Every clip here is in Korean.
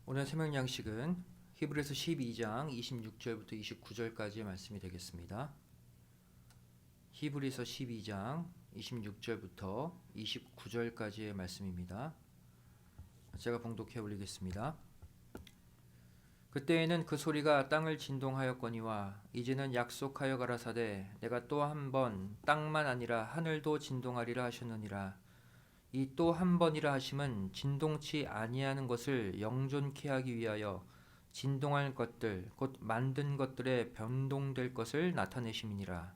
오늘 새벽 양식은 히브리서 12장 26절부터 29절까지의 말씀이 되겠습니다. 히브리서 12장 26절부터 29절까지의 말씀입니다. 제가 봉독해 올리겠습니다. 그때에는 그 소리가 땅을 진동하였거니와 이제는 약속하여 가라사대 내가 또 한 번 땅만 아니라 하늘도 진동하리라 하셨느니라. 이 또 한 번이라 하심은 진동치 아니하는 것을 영존케 하기 위하여 진동할 것들 곧 만든 것들에 변동될 것을 나타내심이니라.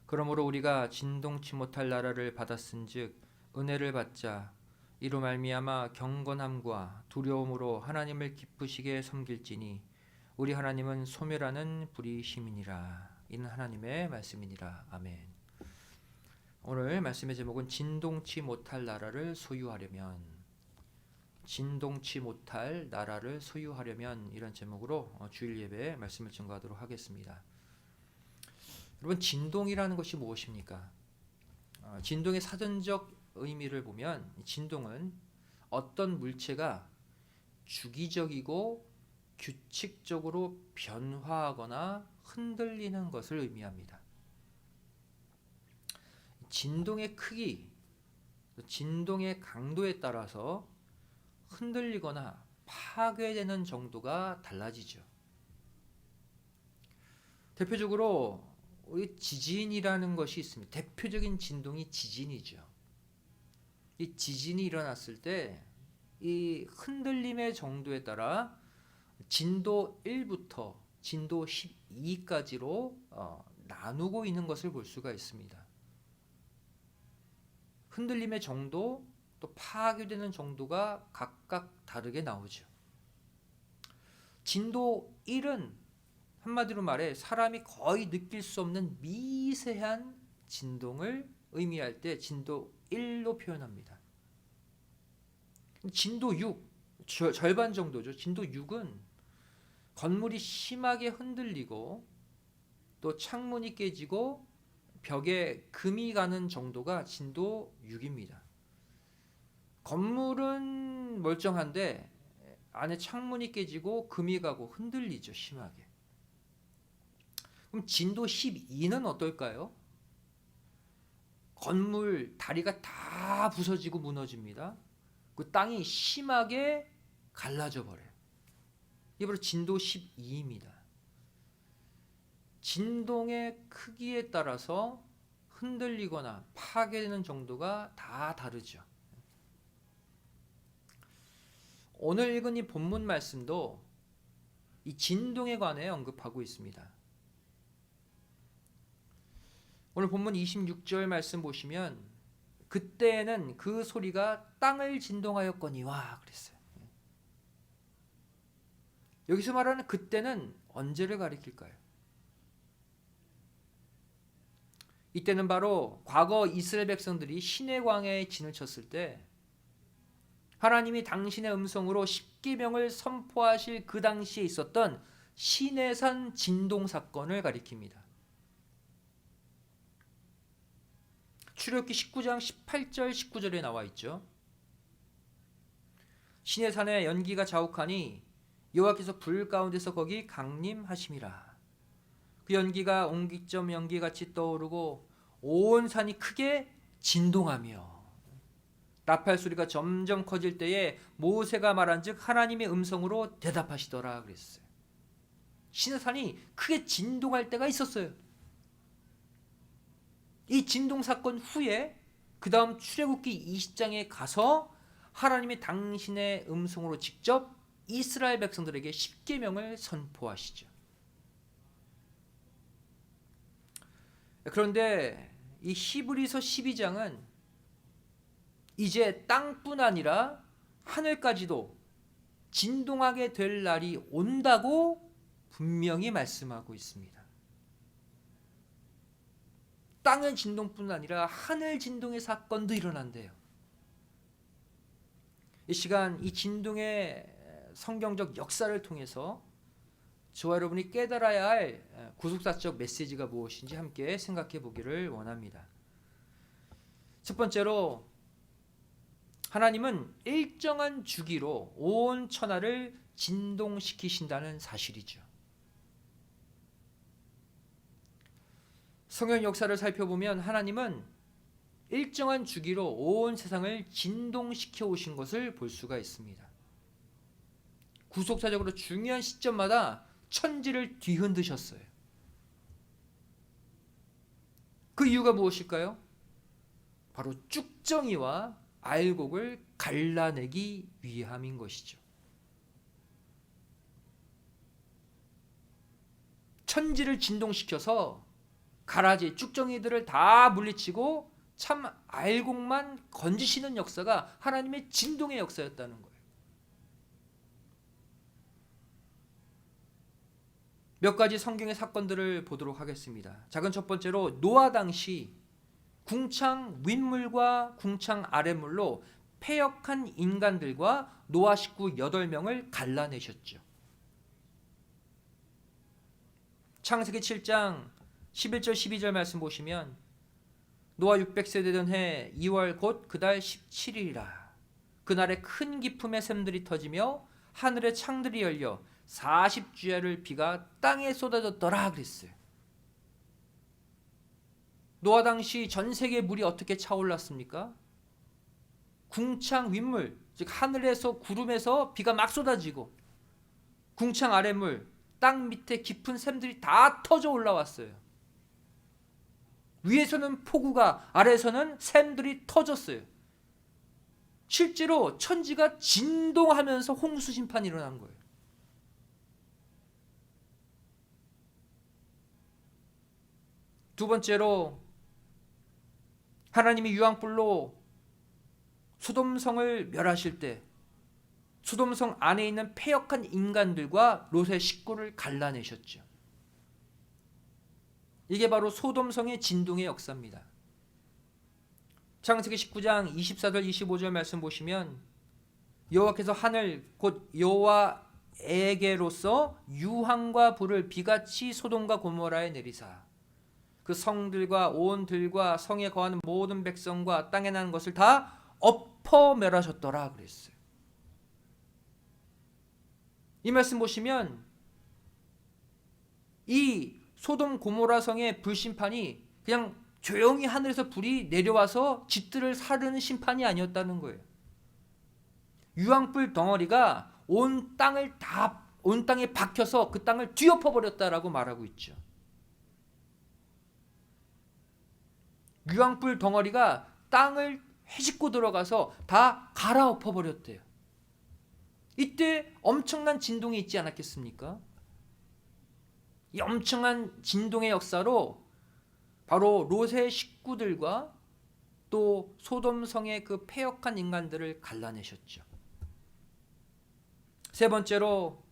그러므로 우리가 진동치 못할 나라를 받았은즉 은혜를 받자 이로 말미암아 경건함과 두려움으로 하나님을 기쁘시게 섬길지니 우리 하나님은 소멸하는 불이심이니라. 이는 하나님의 말씀이니라. 아멘. 오늘 말씀의 제목은 진동치 못할 나라를 소유하려면, 진동치 못할 나라를 소유하려면, 이런 제목으로 주일 예배에 말씀을 증거하도록 하겠습니다. 여러분, 진동이라는 것이 무엇입니까? 진동의 사전적 의미를 보면 진동은 어떤 물체가 주기적이고 규칙적으로 변화하거나 흔들리는 것을 의미합니다. 진동의 크기, 진동의 강도에 따라서 흔들리거나 파괴되는 정도가 달라지죠. 대표적으로 우리 지진이라는 것이 있습니다. 대표적인 진동이 지진이죠. 이 지진이 일어났을 때 이 흔들림의 정도에 따라 진도 1부터 진도 12까지로 나누고 있는 것을 볼 수가 있습니다. 흔들림의 정도, 또 파괴되는 정도가 각각 다르게 나오죠. 진도 1은 한마디로 말해 사람이 거의 느낄 수 없는 미세한 진동을 의미할 때 진도 1로 표현합니다. 진도 6, 절반 정도죠. 진도 6은 건물이 심하게 흔들리고 또 창문이 깨지고 벽에 금이 가는 정도가 진도 6입니다. 건물은 멀쩡한데 안에 창문이 깨지고 금이 가고 흔들리죠, 심하게. 그럼 진도 12는 어떨까요? 건물 다리가 다 부서지고 무너집니다. 그 땅이 심하게 갈라져 버려요. 이게 바로 진도 12입니다. 진동의 크기에 따라서 흔들리거나 파괴되는 정도가 다 다르죠. 오늘 읽은 이 본문 말씀도 이 진동에 관해 언급하고 있습니다. 오늘 본문 26절 말씀 보시면 그때에는 그 소리가 땅을 진동하였거니와 그랬어요. 여기서 말하는 그때는 언제를 가리킬까요? 이때는 바로 과거 이스라엘 백성들이 시내 광야에 진을 쳤을 때 하나님이 당신의 음성으로 십계명을 선포하실 그 당시에 있었던 시내산 진동 사건을 가리킵니다. 출애굽기 19장 18절 19절에 나와 있죠. 시내산에 연기가 자욱하니 여호와께서 불 가운데서 거기 강림하심이라. 그 연기가 옹기점 연기같이 떠오르고 온 산이 크게 진동하며 나팔 소리가 점점 커질 때에 모세가 말한즉 하나님의 음성으로 대답하시더라 그랬어요. 시내산이 크게 진동할 때가 있었어요. 이 진동 사건 후에 그 다음 출애굽기 20장에 가서 하나님이 당신의 음성으로 직접 이스라엘 백성들에게 십계명을 선포하시죠. 그런데 이 히브리서 12장은 이제 땅뿐 아니라 하늘까지도 진동하게 될 날이 온다고 분명히 말씀하고 있습니다. 땅의 진동뿐 아니라 하늘 진동의 사건도 일어난대요. 이 시간 이 진동의 성경적 역사를 통해서 저와 여러분이 깨달아야 할 구속사적 메시지가 무엇인지 함께 생각해 보기를 원합니다. 첫 번째로 하나님은 일정한 주기로 온 천하를 진동시키신다는 사실이죠. 성경 역사를 살펴보면 하나님은 일정한 주기로 온 세상을 진동시켜 오신 것을 볼 수가 있습니다. 구속사적으로 중요한 시점마다 천지를 뒤흔드셨어요. 그 이유가 무엇일까요? 바로 쭉정이와 알곡을 갈라내기 위함인 것이죠. 천지를 진동시켜서 가라지 쭉정이들을 다 물리치고 참 알곡만 건지시는 역사가 하나님의 진동의 역사였다는 거예요. 몇 가지 성경의 사건들을 보도록 하겠습니다. 작은 첫 번째로 노아 당시 궁창 윗물과 궁창 아랫물로 패역한 인간들과 노아 식구 8명을 갈라내셨죠. 창세기 7장 11절 12절 말씀 보시면 노아 600세 되던 해 2월 곧 그달 17일이라 그날에 큰 기품의 샘들이 터지며 하늘의 창들이 열려 40주야를 비가 땅에 쏟아졌더라 그랬어요. 노아 당시 전 세계 물이 어떻게 차올랐습니까? 궁창 윗물, 즉 하늘에서 구름에서 비가 막 쏟아지고 궁창 아랫물, 땅 밑에 깊은 샘들이 다 터져 올라왔어요. 위에서는 폭우가, 아래에서는 샘들이 터졌어요. 실제로 천지가 진동하면서 홍수 심판이 일어난 거예요. 두 번째로 하나님이 유황불로 소돔성을 멸하실 때 소돔성 안에 있는 패역한 인간들과 롯의 식구를 갈라내셨죠. 이게 바로 소돔성의 진동의 역사입니다. 창세기 19장 24절 25절 말씀 보시면 여호와께서 하늘 곧 여호와에게로서 유황과 불을 비같이 소돔과 고모라에 내리사 그 성들과 온 들과 성에 거하는 모든 백성과 땅에 나는 것을 다 엎어 멸하셨더라 그랬어요. 이 말씀 보시면 이 소돔 고모라 성의 불심판이 그냥 조용히 하늘에서 불이 내려와서 집들을 사르는 심판이 아니었다는 거예요. 유황불 덩어리가 온 땅에 박혀서 그 땅을 뒤엎어 버렸다라고 말하고 있죠. 유황불 덩어리가 땅을 헤집고 들어가서 다 갈아엎어 버렸대요. 이때 엄청난 진동이 있지 않았겠습니까? 이 엄청난 진동의 역사로 바로 롯의 식구들과 또 소돔성의 그 패역한 인간들을 갈라내셨죠. 세 번째로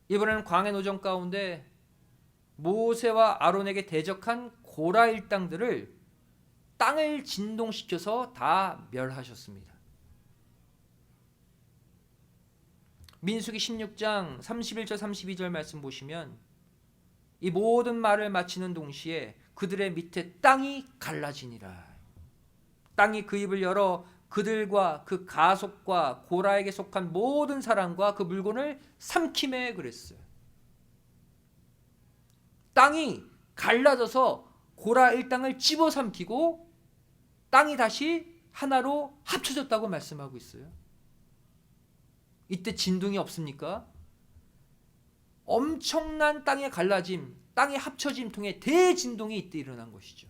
이번에는 광해 노정 가운데 모세와 아론에게 대적한 고라 일당들을 땅을 진동시켜서 다 멸하셨습니다. 민수기 16장 31절 32절 말씀 보시면 이 모든 말을 마치는 동시에 그들의 밑에 땅이 갈라지니라. 땅이 그 입을 열어 그들과 그 가속과 고라에게 속한 모든 사람과 그 물건을 삼키매 그랬어요. 땅이 갈라져서 고라 일당을 집어삼키고 땅이 다시 하나로 합쳐졌다고 말씀하고 있어요. 이때 진동이 없습니까? 엄청난 땅의 갈라짐, 땅의 합쳐짐 통해 대진동이 이때 일어난 것이죠.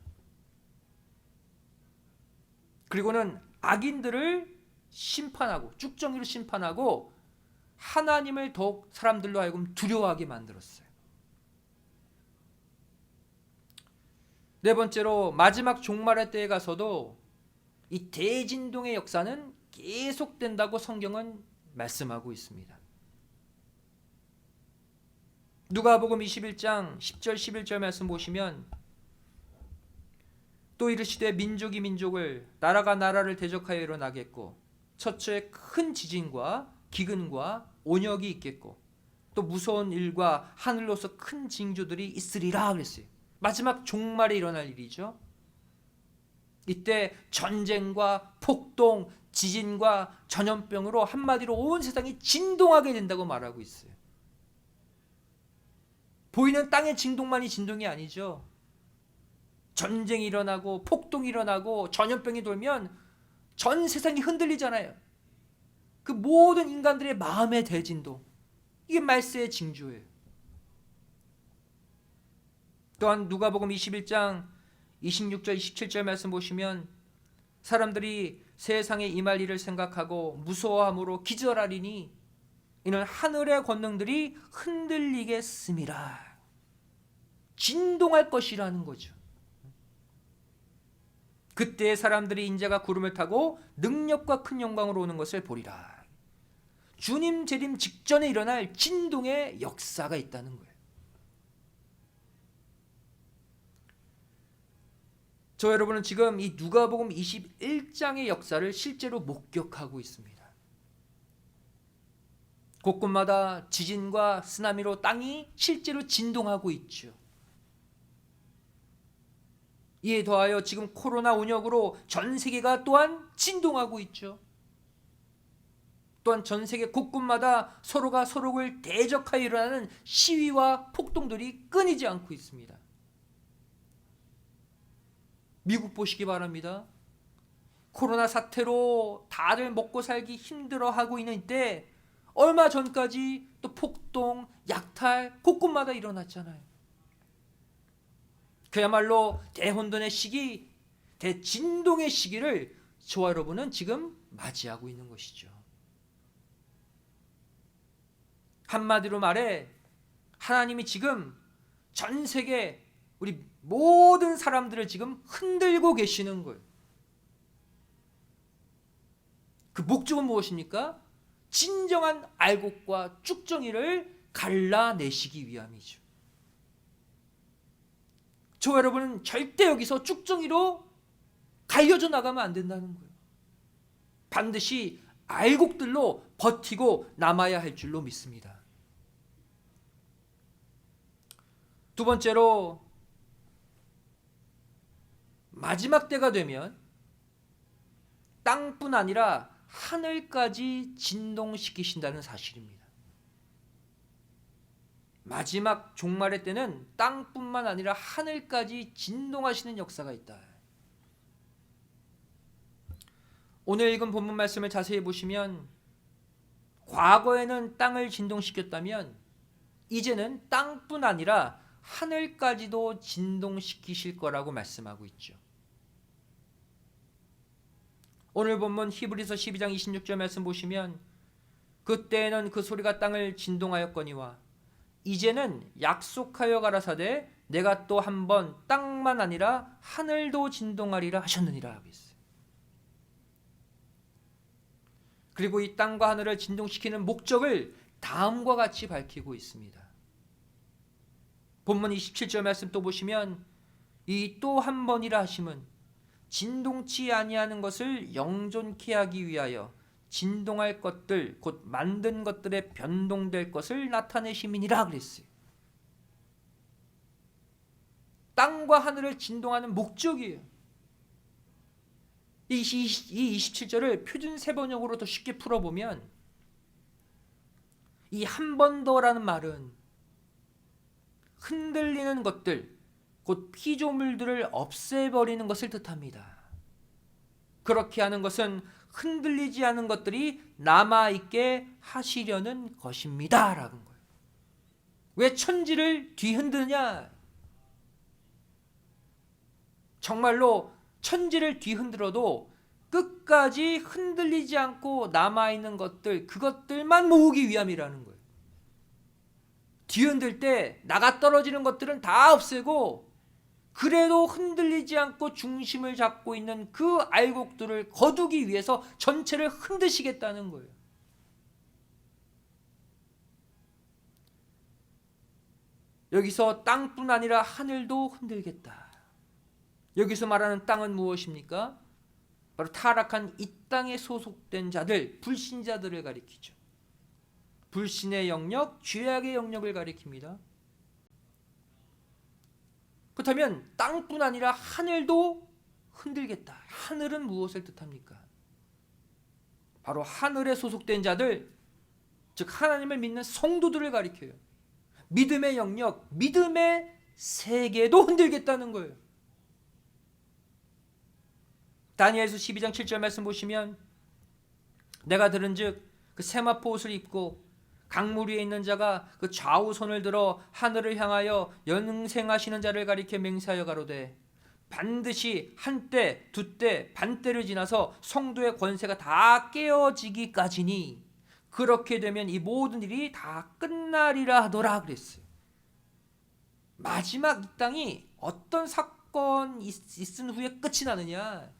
그리고는 악인들을 심판하고 쭉정이로 심판하고 하나님을 더욱 사람들로 하여금 두려워하게 만들었어요. 네 번째로 마지막 종말의 때에 가서도 이 대진동의 역사는 계속된다고 성경은 말씀하고 있습니다. 누가복음 21장 10절 11절 말씀 보시면 또 이르시되 민족이 민족을 나라가 나라를 대적하여 일어나겠고 첫째 큰 지진과 기근과 온역이 있겠고 또 무서운 일과 하늘로서 큰 징조들이 있으리라 그랬어요. 마지막 종말에 일어날 일이죠. 이때 전쟁과 폭동, 지진과 전염병으로 한마디로 온 세상이 진동하게 된다고 말하고 있어요. 보이는 땅의 진동만이 진동이 아니죠. 전쟁이 일어나고 폭동이 일어나고 전염병이 돌면 전 세상이 흔들리잖아요. 그 모든 인간들의 마음의 대진도, 이게 말세의 징조예요. 또한 누가복음 21장 26절 27절 말씀 보시면 사람들이 세상에 임할 일을 생각하고 무서워함으로 기절하리니 이는 하늘의 권능들이 흔들리겠음이라. 진동할 것이라는 거죠. 그때 사람들이 인자가 구름을 타고 능력과 큰 영광으로 오는 것을 보리라. 주님 재림 직전에 일어날 진동의 역사가 있다는 거예요. 저 여러분은 지금 이 누가복음 21장의 역사를 실제로 목격하고 있습니다. 곳곳마다 지진과 쓰나미로 땅이 실제로 진동하고 있죠. 이에 더하여 지금 코로나 운역으로 전 세계가 또한 진동하고 있죠. 또한 전 세계 곳곳마다 서로가 서로를 대적하여 일어나는 시위와 폭동들이 끊이지 않고 있습니다. 미국 보시기 바랍니다. 코로나 사태로 다들 먹고 살기 힘들어하고 있는 이때 얼마 전까지 또 폭동, 약탈 곳곳마다 일어났잖아요. 그야말로 대혼돈의 시기, 대진동의 시기를 저와 여러분은 지금 맞이하고 있는 것이죠. 한마디로 말해 하나님이 지금 전 세계 우리 모든 사람들을 지금 흔들고 계시는 거예요. 그 목적은 무엇입니까? 진정한 알곡과 쭉정이를 갈라내시기 위함이죠. 저 여러분은 절대 여기서 쭉정이로 갈려져 나가면 안 된다는 거예요. 반드시 알곡들로 버티고 남아야 할 줄로 믿습니다. 두 번째로 마지막 때가 되면 땅뿐 아니라 하늘까지 진동시키신다는 사실입니다. 마지막 종말의 때는 땅뿐만 아니라 하늘까지 진동하시는 역사가 있다. 오늘 읽은 본문 말씀을 자세히 보시면 과거에는 땅을 진동시켰다면 이제는 땅뿐 아니라 하늘까지도 진동시키실 거라고 말씀하고 있죠. 오늘 본문 히브리서 12장 26절 말씀 보시면 그때에는 그 소리가 땅을 진동하였거니와 이제는 약속하여 가라사대 내가 또 한 번 땅만 아니라 하늘도 진동하리라 하셨느니라. 그리고 이 땅과 하늘을 진동시키는 목적을 다음과 같이 밝히고 있습니다. 본문 27절 말씀 또 보시면 이 또 한 번이라 하심은 진동치 아니하는 것을 영존케 하기 위하여 진동할 것들 곧 만든 것들에 변동될 것을 나타내심이니라 그랬어요. 땅과 하늘을 진동하는 목적이에요. 이 27절을 표준 세번역으로 더 쉽게 풀어보면 이 한 번 더라는 말은 흔들리는 것들 곧 피조물들을 없애버리는 것을 뜻합니다. 그렇게 하는 것은 흔들리지 않은 것들이 남아있게 하시려는 것입니다 라는 거예요. 왜 천지를 뒤흔드느냐? 정말로 천지를 뒤흔들어도 끝까지 흔들리지 않고 남아있는 것들, 그것들만 모으기 위함이라는 거예요. 뒤흔들 때 나가 떨어지는 것들은 다 없애고 그래도 흔들리지 않고 중심을 잡고 있는 그 알곡들을 거두기 위해서 전체를 흔드시겠다는 거예요. 여기서 땅뿐 아니라 하늘도 흔들겠다. 여기서 말하는 땅은 무엇입니까? 바로 타락한 이 땅에 소속된 자들, 불신자들을 가리키죠. 불신의 영역, 죄악의 영역을 가리킵니다. 그렇다면 땅뿐 아니라 하늘도 흔들겠다. 하늘은 무엇을 뜻합니까? 바로 하늘에 소속된 자들, 즉 하나님을 믿는 성도들을 가리켜요. 믿음의 영역, 믿음의 세계도 흔들겠다는 거예요. 다니엘서 12장 7절 말씀 보시면 내가 들은즉 그 세마포 옷을 입고 강물 위에 있는 자가 그 좌우 손을 들어 하늘을 향하여 연생하시는 자를 가리켜 맹세하여 가로되 반드시 한때 두때 반때를 지나서 성도의 권세가 다 깨어지기까지니 그렇게 되면 이 모든 일이 다 끝나리라 하더라 그랬어요. 마지막 이 땅이 어떤 사건 있은 후에 끝이 나느냐?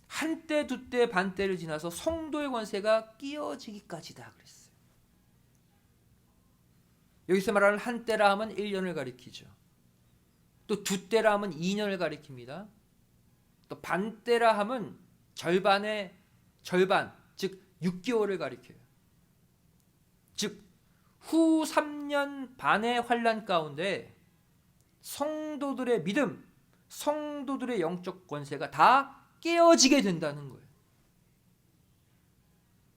한때 두때 반때를 지나서 성도의 권세가 깨어지기까지다 그랬어요. 여기서 말하는 한때라 하면 1년을 가리키죠. 또 두때라 하면 2년을 가리킵니다. 또 반때라 하면 절반의 절반, 즉 6개월을 가리켜요. 즉 후 3년 반의 환난 가운데 성도들의 믿음, 성도들의 영적 권세가 다 깨어지게 된다는 거예요.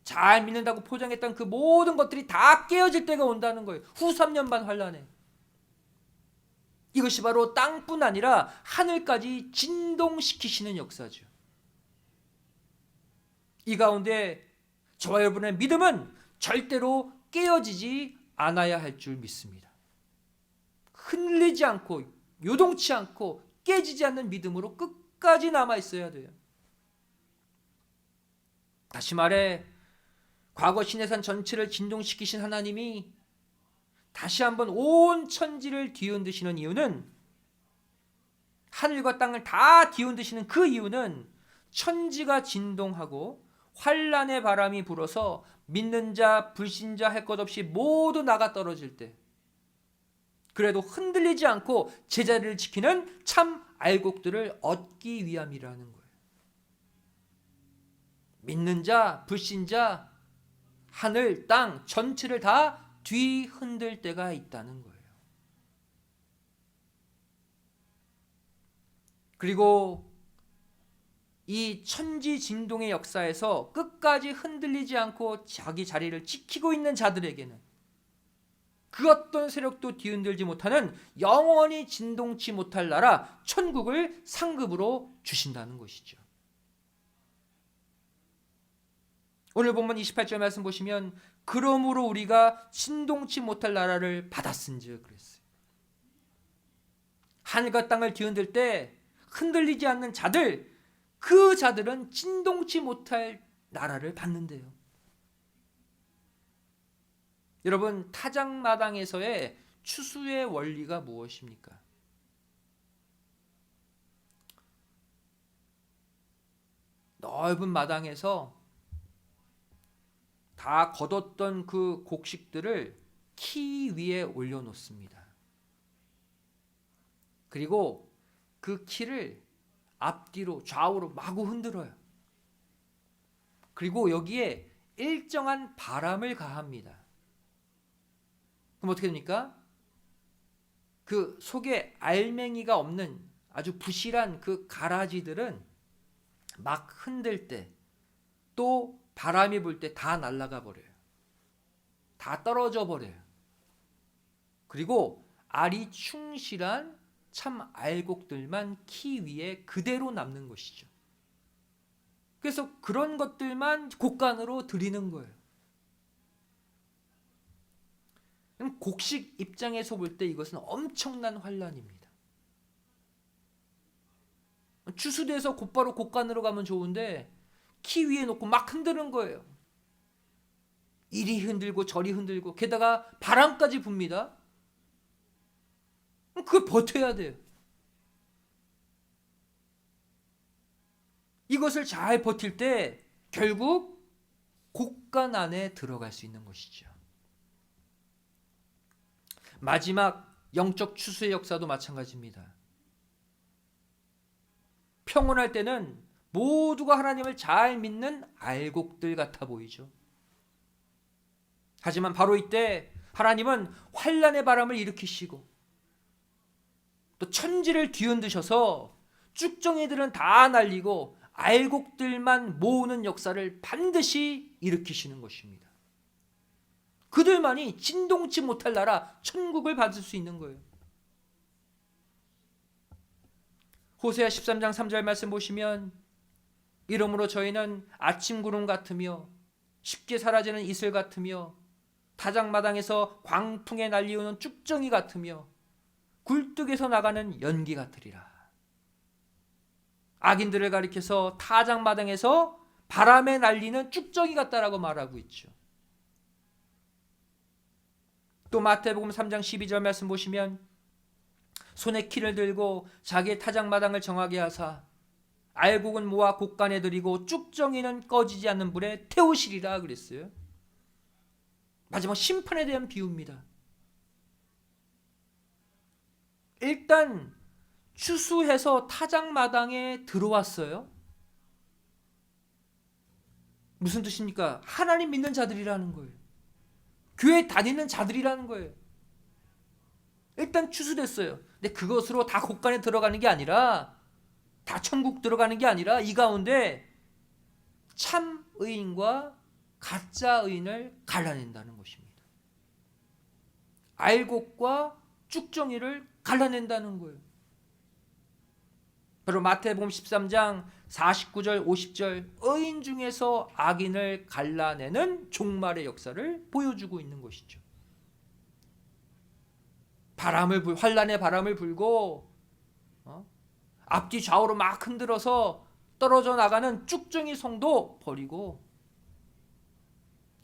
잘 믿는다고 포장했던 그 모든 것들이 다 깨어질 때가 온다는 거예요. 후 3년 반 환난에. 이것이 바로 땅뿐 아니라 하늘까지 진동시키시는 역사죠. 이 가운데 저와 여러분의 믿음은 절대로 깨어지지 않아야 할 줄 믿습니다. 흔들리지 않고 요동치 않고 깨지지 않는 믿음으로 끝까지 남아 있어야 돼요. 다시 말해 과거 시내산 전체를 진동시키신 하나님이 다시 한번 온 천지를 뒤흔드시는 이유는, 하늘과 땅을 다 뒤흔드시는 그 이유는 천지가 진동하고 환란의 바람이 불어서 믿는 자 불신자 할 것 없이 모두 나가 떨어질 때 그래도 흔들리지 않고 제자리를 지키는 참 알곡들을 얻기 위함이라는 거예요. 믿는 자 불신자 하늘 땅 전체를 다 뒤흔들 때가 있다는 거예요. 그리고 이 천지 진동의 역사에서 끝까지 흔들리지 않고 자기 자리를 지키고 있는 자들에게는 그 어떤 세력도 뒤흔들지 못하는 영원히 진동치 못할 나라 천국을 상급으로 주신다는 것이죠. 오늘 본문 28절 말씀 보시면 그러므로 우리가 진동치 못할 나라를 받았은즉 그랬어요. 하늘과 땅을 뒤흔들 때 흔들리지 않는 자들, 그 자들은 진동치 못할 나라를 받는데요. 여러분, 타작마당에서의 추수의 원리가 무엇입니까? 넓은 마당에서 다 걷었던 그 곡식들을 키 위에 올려놓습니다. 그리고 그 키를 앞뒤로 좌우로 마구 흔들어요. 그리고 여기에 일정한 바람을 가합니다. 그럼 어떻게 됩니까? 그 속에 알맹이가 없는 아주 부실한 그 가라지들은 막 흔들 때 또 바람이 불 때 다 날아가 버려요. 다 떨어져 버려요. 그리고 알이 충실한 참 알곡들만 키 위에 그대로 남는 것이죠. 그래서 그런 것들만 곡간으로 드리는 거예요. 곡식 입장에서 볼 때 이것은 엄청난 환란입니다. 추수돼서 곧바로 곡간으로 가면 좋은데 키 위에 놓고 막 흔드는 거예요. 이리 흔들고 저리 흔들고 게다가 바람까지 붑니다. 그걸 버텨야 돼요. 이것을 잘 버틸 때 결국 곡간 안에 들어갈 수 있는 것이죠. 마지막 영적 추수의 역사도 마찬가지입니다. 평온할 때는 모두가 하나님을 잘 믿는 알곡들 같아 보이죠. 하지만 바로 이때 하나님은 환란의 바람을 일으키시고 또 천지를 뒤흔드셔서 쭉정이들은 다 날리고 알곡들만 모으는 역사를 반드시 일으키시는 것입니다. 그들만이 진동치 못할 나라 천국을 받을 수 있는 거예요. 호세아 13장 3절 말씀 보시면 이러므로 저희는 아침 구름 같으며 쉽게 사라지는 이슬 같으며 타작마당에서 광풍에 날리우는 쭉정이 같으며 굴뚝에서 나가는 연기 같으리라. 악인들을 가리켜서 타작마당에서 바람에 날리는 쭉정이 같다라고 말하고 있죠. 또 마태복음 3장 12절 말씀 보시면 손에 키를 들고 자기의 타작마당을 정하게 하사 알곡은 모아 곳간에 들이고 쭉정이는 꺼지지 않는 불에 태우시리라 그랬어요. 마지막 심판에 대한 비유입니다. 일단 추수해서 타작마당에 들어왔어요. 무슨 뜻입니까? 하나님 믿는 자들이라는 거예요. 교회 다니는 자들이라는 거예요. 일단 추수됐어요. 근데 그것으로 다 곳간에 들어가는 게 아니라, 다 천국 들어가는 게 아니라 이 가운데 참 의인과 가짜 의인을 갈라낸다는 것입니다. 알곡과 쭉정이를 갈라낸다는 거예요. 바로 마태복음 13장 49절 50절 의인 중에서 악인을 갈라내는 종말의 역사를 보여주고 있는 것이죠. 환란의 바람을 불고 앞뒤 좌우로 막 흔들어서 떨어져 나가는 쭉정이 성도 버리고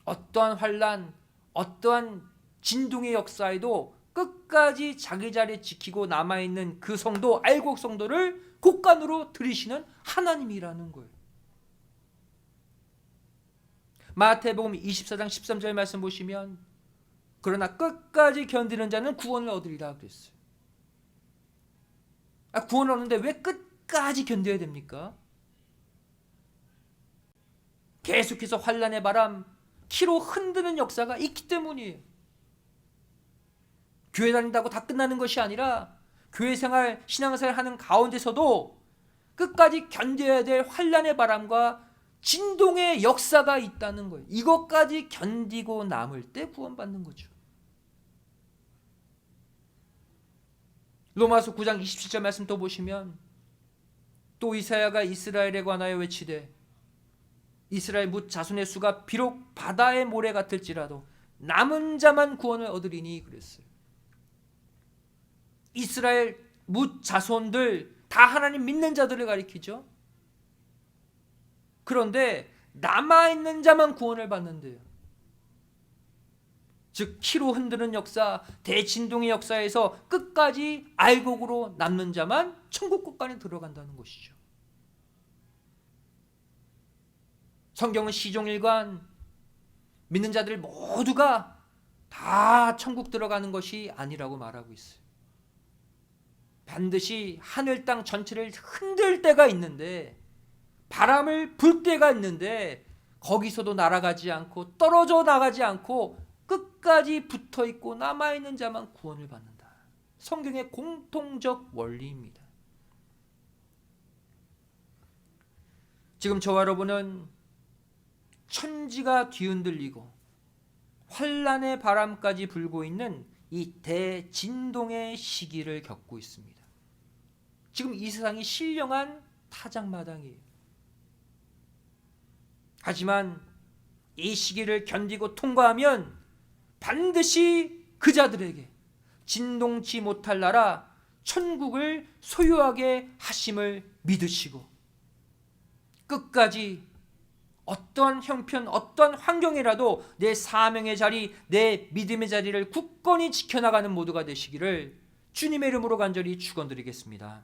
어떠한 환란, 어떠한 진동의 역사에도 끝까지 자기 자리 지키고 남아있는 그 성도, 알곡 성도를 곳간으로 들이시는 하나님이라는 거예요. 마태복음 24장 13절 말씀 보시면 그러나 끝까지 견디는 자는 구원을 얻으리라 그랬어요. 구원을 얻는데 왜 끝까지 견뎌야 됩니까? 계속해서 환란의 바람, 키로 흔드는 역사가 있기 때문이에요. 교회 다닌다고 다 끝나는 것이 아니라 교회 생활, 신앙생활 하는 가운데서도 끝까지 견뎌야 될 환란의 바람과 진동의 역사가 있다는 거예요. 이것까지 견디고 남을 때 구원받는 거죠. 로마서 9장 27절 말씀 또 보시면 또 이사야가 이스라엘에 관하여 외치되 이스라엘 뭇 자손의 수가 비록 바다의 모래 같을지라도 남은 자만 구원을 얻으리니 그랬어요. 이스라엘 뭇 자손들 다 하나님 믿는 자들을 가리키죠. 그런데 남아있는 자만 구원을 받는데요. 즉 키로 흔드는 역사, 대진동의 역사에서 끝까지 알곡으로 남는 자만 천국 곳간에 들어간다는 것이죠. 성경은 시종일관 믿는 자들 모두가 다 천국 들어가는 것이 아니라고 말하고 있어요. 반드시 하늘 땅 전체를 흔들 때가 있는데, 바람을 불 때가 있는데 거기서도 날아가지 않고 떨어져 나가지 않고 끝까지 붙어있고 남아있는 자만 구원을 받는다. 성경의 공통적 원리입니다. 지금 저와 여러분은 천지가 뒤흔들리고 환란의 바람까지 불고 있는 이 대진동의 시기를 겪고 있습니다. 지금 이 세상이 신령한 타작마당이에요. 하지만 이 시기를 견디고 통과하면 반드시 그 자들에게 진동치 못할 나라 천국을 소유하게 하심을 믿으시고 끝까지 어떠한 형편, 어떠한 환경이라도 내 사명의 자리, 내 믿음의 자리를 굳건히 지켜나가는 모두가 되시기를 주님의 이름으로 간절히 축원드리겠습니다.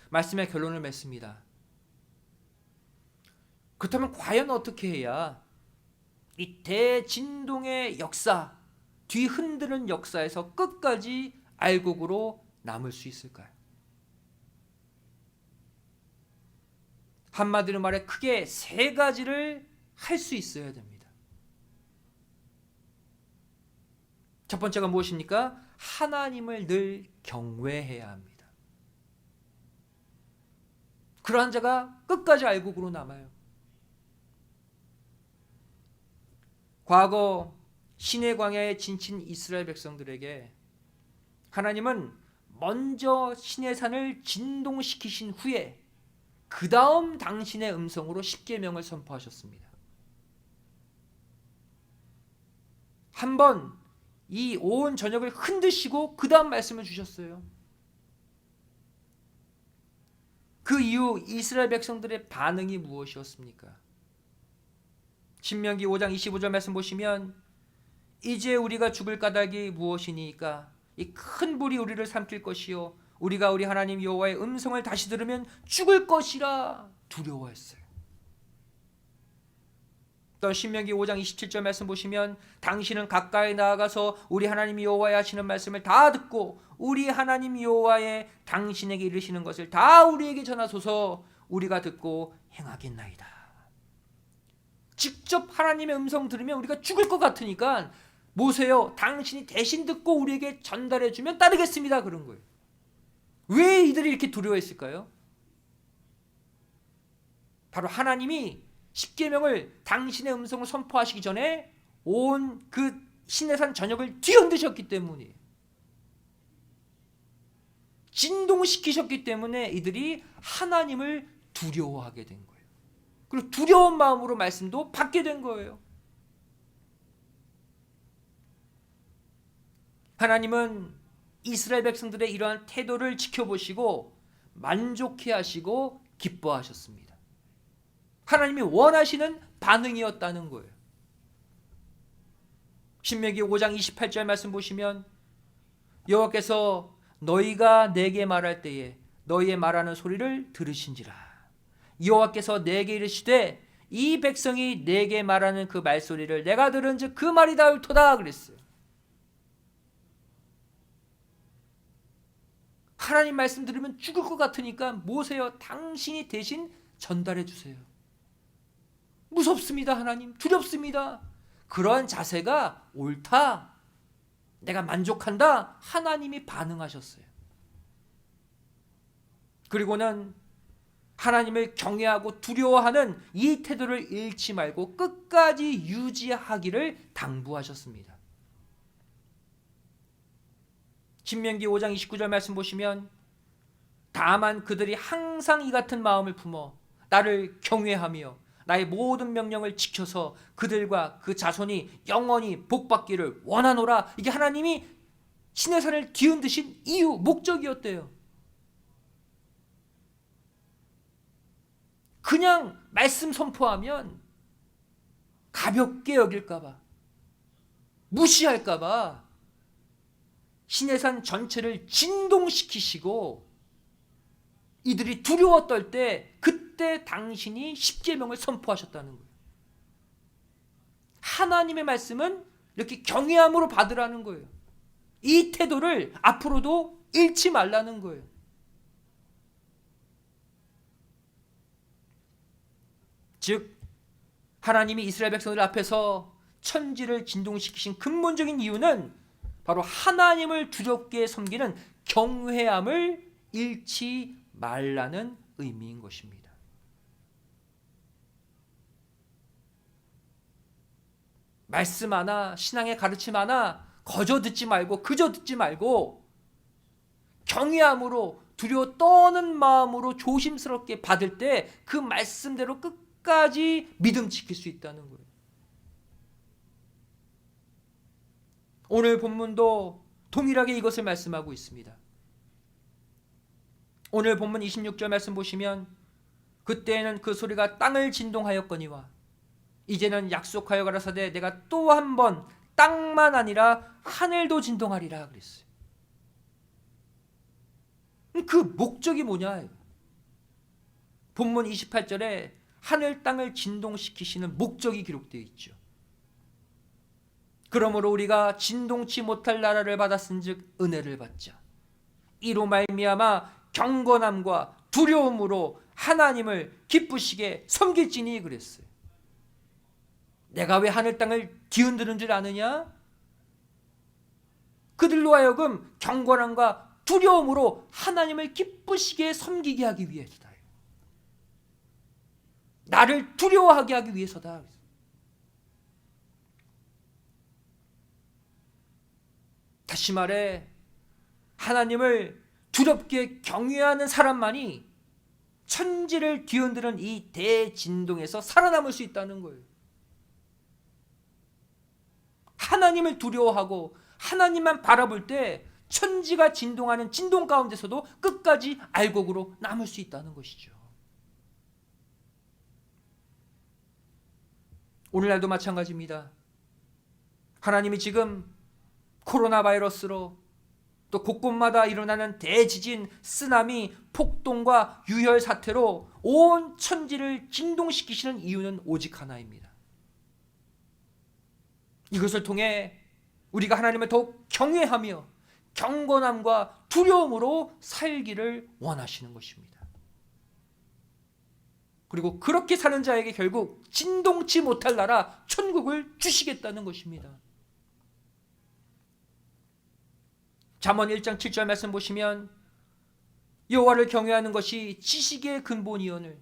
말씀의 결론을 맺습니다. 그렇다면 과연 어떻게 해야 이 대진동의 역사, 뒤흔드는 역사에서 끝까지 알곡으로 남을 수 있을까요? 한마디로 말해 크게 세 가지를 할 수 있어야 됩니다. 첫 번째가 무엇입니까? 하나님을 늘 경외해야 합니다. 그러한 자가 끝까지 알곡으로 남아요. 과거 시내 광야에 지친 이스라엘 백성들에게 하나님은 먼저 시내산을 진동시키신 후에 그 다음 당신의 음성으로 십계명을 선포하셨습니다. 한번 이 온 전역을 흔드시고 그 다음 말씀을 주셨어요. 그 이후 이스라엘 백성들의 반응이 무엇이었습니까? 신명기 5장 25절 말씀 보시면 이제 우리가 죽을 까닭이 무엇이니까 이 큰 불이 우리를 삼킬 것이요 우리가 우리 하나님 여호와의 음성을 다시 들으면 죽을 것이라 두려워했어요. 또 신명기 5장 27절 말씀 보시면 당신은 가까이 나아가서 우리 하나님 여호와의 하시는 말씀을 다 듣고 우리 하나님 여호와의 당신에게 이르시는 것을 다 우리에게 전하소서 우리가 듣고 행하겠나이다. 직접 하나님의 음성 들으면 우리가 죽을 것 같으니까 모세요 당신이 대신 듣고 우리에게 전달해 주면 따르겠습니다 그런 거예요. 왜 이들이 이렇게 두려워했을까요? 바로 하나님이 십계명을 당신의 음성을 선포하시기 전에 온 그 시내산 전역을 뒤흔드셨기 때문이에요. 진동시키셨기 때문에 이들이 하나님을 두려워하게 된 거예요. 그리고 두려운 마음으로 말씀도 받게 된 거예요. 하나님은 이스라엘 백성들의 이러한 태도를 지켜보시고 만족해 하시고 기뻐하셨습니다. 하나님이 원하시는 반응이었다는 거예요. 신명기 5장 28절 말씀 보시면 여호와께서 너희가 내게 말할 때에 너희의 말하는 소리를 들으신지라. 여호와께서 내게 이르시되 이 백성이 내게 말하는 그 말소리를 내가 들은즉 그 말이 다 옳도다 그랬어요. 하나님 말씀 들으면 죽을 것 같으니까 모세여 당신이 대신 전달해 주세요. 무섭습니다 하나님, 두렵습니다. 그러한 자세가 옳다, 내가 만족한다, 하나님이 반응하셨어요. 그리고는 하나님을 경외하고 두려워하는 이 태도를 잃지 말고 끝까지 유지하기를 당부하셨습니다. 신명기 5장 29절 말씀 보시면 다만 그들이 항상 이 같은 마음을 품어 나를 경외하며 나의 모든 명령을 지켜서 그들과 그 자손이 영원히 복받기를 원하노라. 이게 하나님이 시내산을 뒤흔드신 이유, 목적이었대요. 그냥 말씀 선포하면 가볍게 여길까봐, 무시할까봐 시내산 전체를 진동시키시고 이들이 두려워 떨 때 그때 당신이 십계명을 선포하셨다는 거예요. 하나님의 말씀은 이렇게 경외함으로 받으라는 거예요. 이 태도를 앞으로도 잃지 말라는 거예요. 즉 하나님이 이스라엘 백성들 앞에서 천지를 진동시키신 근본적인 이유는 바로 하나님을 두렵게 섬기는 경외함을 잃지 말라는 의미인 것입니다. 말씀 하나, 신앙의 가르침 하나 거저 듣지 말고 그저 듣지 말고 경외함으로 두려워 떠는 마음으로 조심스럽게 받을 때 그 말씀대로 끝까지 믿음 지킬 수 있다는 거예요. 오늘 본문도 동일하게 이것을 말씀하고 있습니다. 오늘 본문 26절 말씀 보시면 그때에는 그 소리가 땅을 진동하였거니와 이제는 약속하여 가라사대 내가 또 한 번 땅만 아니라 하늘도 진동하리라 그랬어요. 그 목적이 뭐냐? 본문 28절에 하늘 땅을 진동시키시는 목적이 기록되어 있죠. 그러므로 우리가 진동치 못할 나라를 받았은즉 은혜를 받자. 이로 말미암아 경건함과 두려움으로 하나님을 기쁘시게 섬길지니 그랬어요. 내가 왜 하늘 땅을 뒤흔드는 줄 아느냐? 그들로 하여금 경건함과 두려움으로 하나님을 기쁘시게 섬기게 하기 위해서다. 나를 두려워하게 하기 위해서다. 다시 말해 하나님을 두렵게 경외하는 사람만이 천지를 뒤흔드는 이 대진동에서 살아남을 수 있다는 거예요. 하나님을 두려워하고 하나님만 바라볼 때 천지가 진동하는 진동 가운데서도 끝까지 알곡으로 남을 수 있다는 것이죠. 오늘날도 마찬가지입니다. 하나님이 지금 코로나 바이러스로 또 곳곳마다 일어나는 대지진, 쓰나미, 폭동과 유혈 사태로 온 천지를 진동시키시는 이유는 오직 하나입니다. 이것을 통해 우리가 하나님을 더욱 경외하며 경건함과 두려움으로 살기를 원하시는 것입니다. 그리고 그렇게 사는 자에게 결국 진동치 못할 나라 천국을 주시겠다는 것입니다. 잠언 1장 7절 말씀 보시면 여호와를 경외하는 것이 지식의 근본이오늘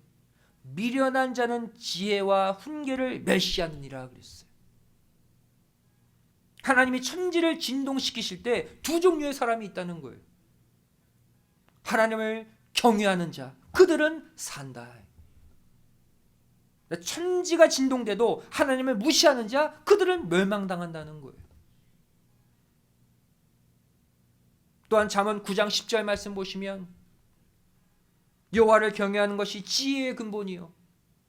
미련한 자는 지혜와 훈계를 멸시하느니라 그랬어요. 하나님이 천지를 진동시키실 때 두 종류의 사람이 있다는 거예요. 하나님을 경외하는 자, 그들은 산다. 천지가 진동돼도 하나님을 무시하는 자, 그들은 멸망당한다는 거예요. 또한 잠언 9장 10절 말씀 보시면 여호와를 경외하는 것이 지혜의 근본이요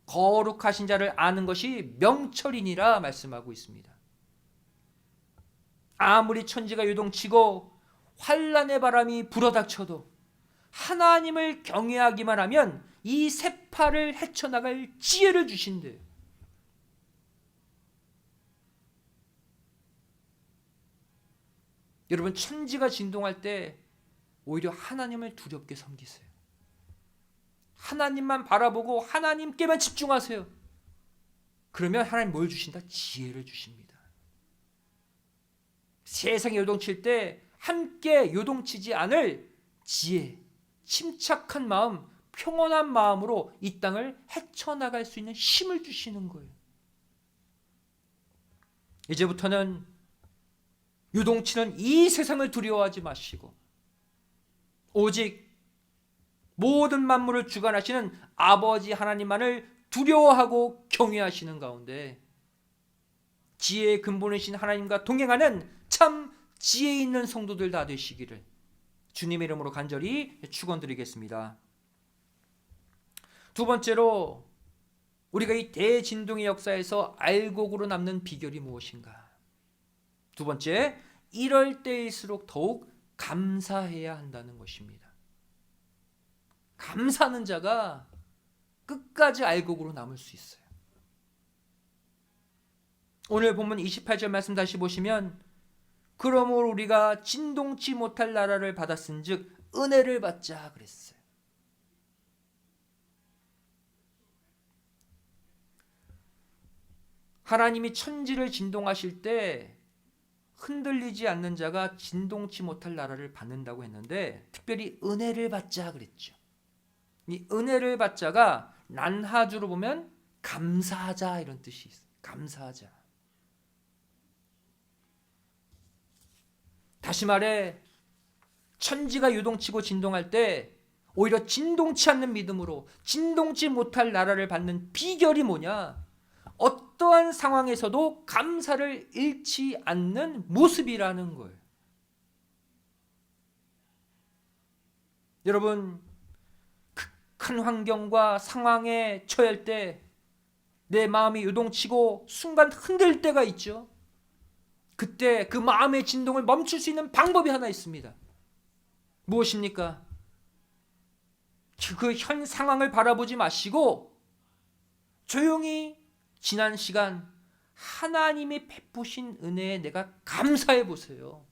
거룩하신 자를 아는 것이 명철이니라 말씀하고 있습니다. 아무리 천지가 요동치고 환난의 바람이 불어닥쳐도 하나님을 경외하기만 하면 이 세파를 헤쳐나갈 지혜를 주신대요. 여러분, 천지가 진동할 때 오히려 하나님을 두렵게 섬기세요. 하나님만 바라보고 하나님께만 집중하세요. 그러면 하나님 뭘 주신다? 지혜를 주십니다. 세상이 요동칠 때 함께 요동치지 않을 지혜, 침착한 마음, 평온한 마음으로 이 땅을 헤쳐나갈 수 있는 힘을 주시는 거예요. 이제부터는 요동치는 이 세상을 두려워하지 마시고 오직 모든 만물을 주관하시는 아버지 하나님만을 두려워하고 경외하시는 가운데 지혜의 근본이신 하나님과 동행하는 참 지혜 있는 성도들 다 되시기를 주님의 이름으로 간절히 축원드리겠습니다. 두 번째로 우리가 이 대진동의 역사에서 알곡으로 남는 비결이 무엇인가? 두 번째, 이럴 때일수록 더욱 감사해야 한다는 것입니다. 감사하는 자가 끝까지 알곡으로 남을 수 있어요. 오늘 본문 28절 말씀 다시 보시면 그러므로 우리가 진동치 못할 나라를 받았은즉 은혜를 받자 그랬어요. 하나님이 천지를 진동하실 때 흔들리지 않는 자가 진동치 못할 나라를 받는다고 했는데 특별히 은혜를 받자 그랬죠. 이 은혜를 받자가 난하주로 보면 감사하자 이런 뜻이 있어요. 감사하자. 다시 말해 천지가 요동치고 진동할 때 오히려 진동치 않는 믿음으로 진동치 못할 나라를 받는 비결이 뭐냐? 어떠한 상황에서도 감사를 잃지 않는 모습이라는 거예요. 여러분, 큰 환경과 상황에 처할 때 내 마음이 요동치고 순간 흔들 때가 있죠. 그때 그 마음의 진동을 멈출 수 있는 방법이 하나 있습니다. 무엇입니까? 그 현 상황을 바라보지 마시고 조용히 지난 시간 하나님이 베푸신 은혜에 내가 감사해 보세요.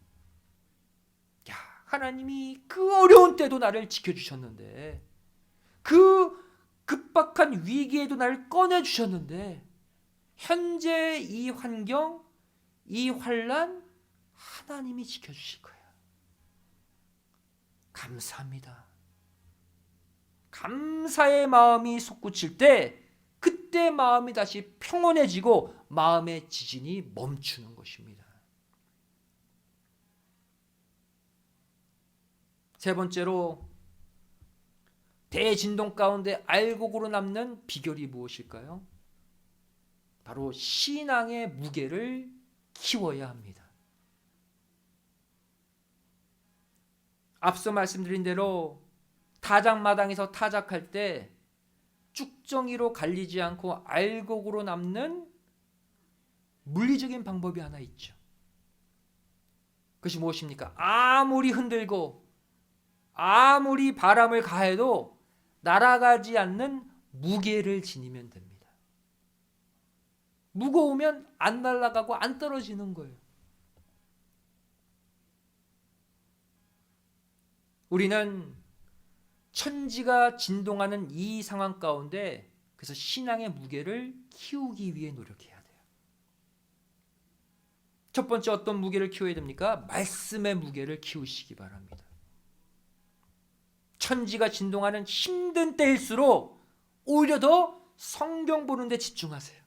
야, 하나님이 그 어려운 때도 나를 지켜주셨는데 그 급박한 위기에도 나를 꺼내주셨는데 현재 이 환경, 이 환난 하나님이 지켜주실 거예요. 감사합니다. 감사의 마음이 솟구칠 때 그때 마음이 다시 평온해지고 마음의 지진이 멈추는 것입니다. 세 번째로 대진동 가운데 알곡으로 남는 비결이 무엇일까요? 바로 신앙의 무게를 키워야 합니다. 앞서 말씀드린 대로 타작마당에서 타작할 때 쭉정이로 갈리지 않고 알곡으로 남는 물리적인 방법이 하나 있죠. 그것이 무엇입니까? 아무리 흔들고 아무리 바람을 가해도 날아가지 않는 무게를 지니면 됩니다. 무거우면 안 날아가고 안 떨어지는 거예요. 우리는 천지가 진동하는 이 상황 가운데 그래서 신앙의 무게를 키우기 위해 노력해야 돼요. 첫 번째 어떤 무게를 키워야 됩니까? 말씀의 무게를 키우시기 바랍니다. 천지가 진동하는 힘든 때일수록 오히려 더 성경 보는 데 집중하세요.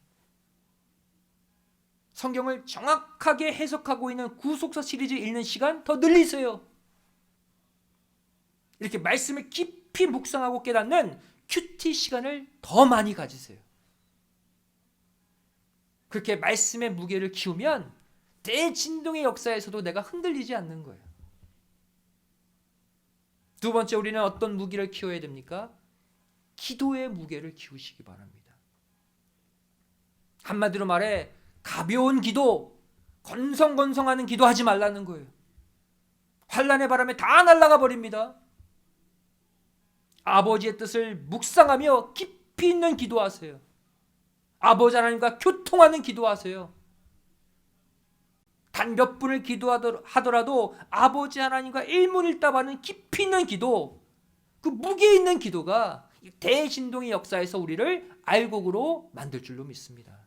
성경을 정확하게 해석하고 있는 구속사 시리즈 읽는 시간 더 늘리세요. 이렇게 말씀을 깊이 묵상하고 깨닫는 큐티 시간을 더 많이 가지세요. 그렇게 말씀의 무게를 키우면 대진동의 역사에서도 내가 흔들리지 않는 거예요. 두 번째, 우리는 어떤 무게를 키워야 됩니까? 기도의 무게를 키우시기 바랍니다. 한마디로 말해 가벼운 기도, 건성건성하는 기도 하지 말라는 거예요. 환난의 바람에 다 날아가 버립니다. 아버지의 뜻을 묵상하며 깊이 있는 기도하세요. 아버지 하나님과 교통하는 기도하세요. 단 몇 분을 기도하더라도 아버지 하나님과 일문일답하는 깊이 있는 기도, 그 무게 있는 기도가 대진동의 역사에서 우리를 알곡으로 만들 줄로 믿습니다.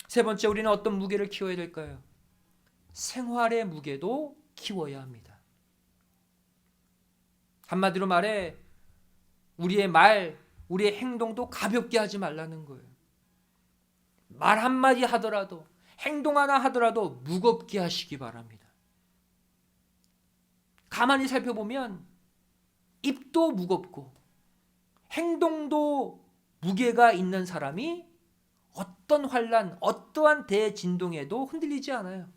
세 번째, 우리는 어떤 무게를 키워야 될까요? 생활의 무게도 키워야 합니다. 한마디로 말해 우리의 말, 우리의 행동도 가볍게 하지 말라는 거예요. 말 한마디 하더라도, 행동 하나 하더라도 무겁게 하시기 바랍니다. 가만히 살펴보면 입도 무겁고 행동도 무게가 있는 사람이 어떤 환난, 어떠한 대진동에도 흔들리지 않아요.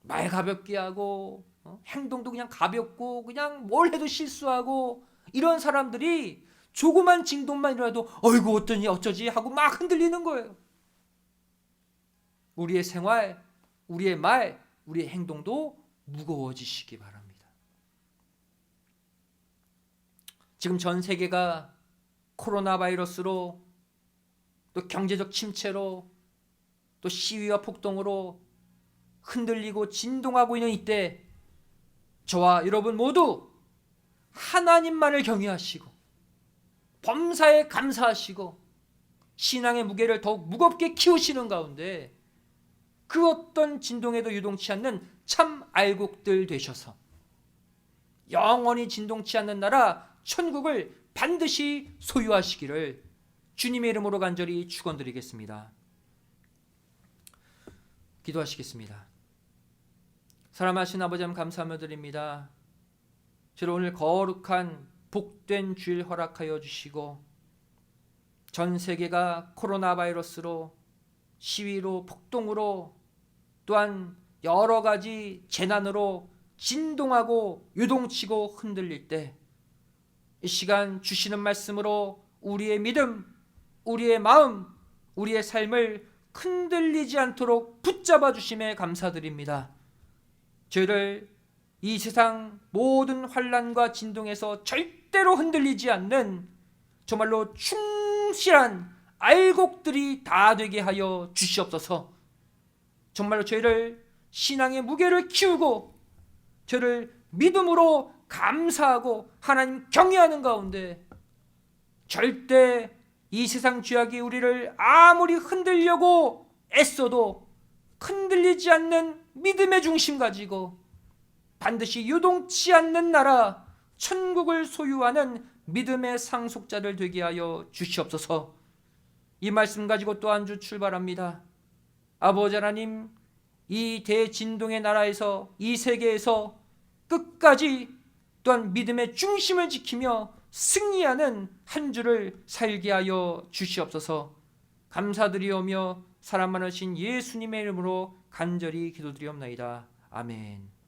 말 가볍게 하고 행동도 그냥 가볍고 그냥 뭘 해도 실수하고 이런 사람들이 조그만 진동만 일어나도 어이구 어떠니 어쩌지 하고 막 흔들리는 거예요. 우리의 생활, 우리의 말, 우리의 행동도 무거워지시기 바랍니다. 지금 전 세계가 코로나 바이러스로 또 경제적 침체로 또 시위와 폭동으로 흔들리고 진동하고 있는 이때 저와 여러분 모두 하나님만을 경외하시고 범사에 감사하시고 신앙의 무게를 더욱 무겁게 키우시는 가운데 그 어떤 진동에도 유동치 않는 참 알곡들 되셔서 영원히 진동치 않는 나라 천국을 반드시 소유하시기를 주님의 이름으로 간절히 축원드리겠습니다. 기도하시겠습니다. 사랑하신 아버지 하나님 감사하며 드립니다. 주로 오늘 거룩한 복된 주일 허락하여 주시고 전 세계가 코로나 바이러스로 시위로 폭동으로 또한 여러 가지 재난으로 진동하고 요동치고 흔들릴 때 이 시간 주시는 말씀으로 우리의 믿음, 우리의 마음, 우리의 삶을 흔들리지 않도록 붙잡아 주심에 감사드립니다. 저희를 이 세상 모든 환난과 진동에서 절대로 흔들리지 않는 정말로 충실한 알곡들이 다 되게 하여 주시옵소서. 정말로 저희를 신앙의 무게를 키우고 저희를 믿음으로 감사하고 하나님 경외하는 가운데 절대 이 세상 죄악이 우리를 아무리 흔들려고 애써도 흔들리지 않는 믿음의 중심 가지고 반드시 유동치 않는 나라 천국을 소유하는 믿음의 상속자들 되게 하여 주시옵소서. 이 말씀 가지고 또 한 주 출발합니다. 아버지 하나님, 이 대진동의 나라에서, 이 세계에서 끝까지 또한 믿음의 중심을 지키며 승리하는 한 주를 살게 하여 주시옵소서. 감사드리오며 사랑 많으신 예수님의 이름으로 간절히 기도드리옵나이다. 아멘.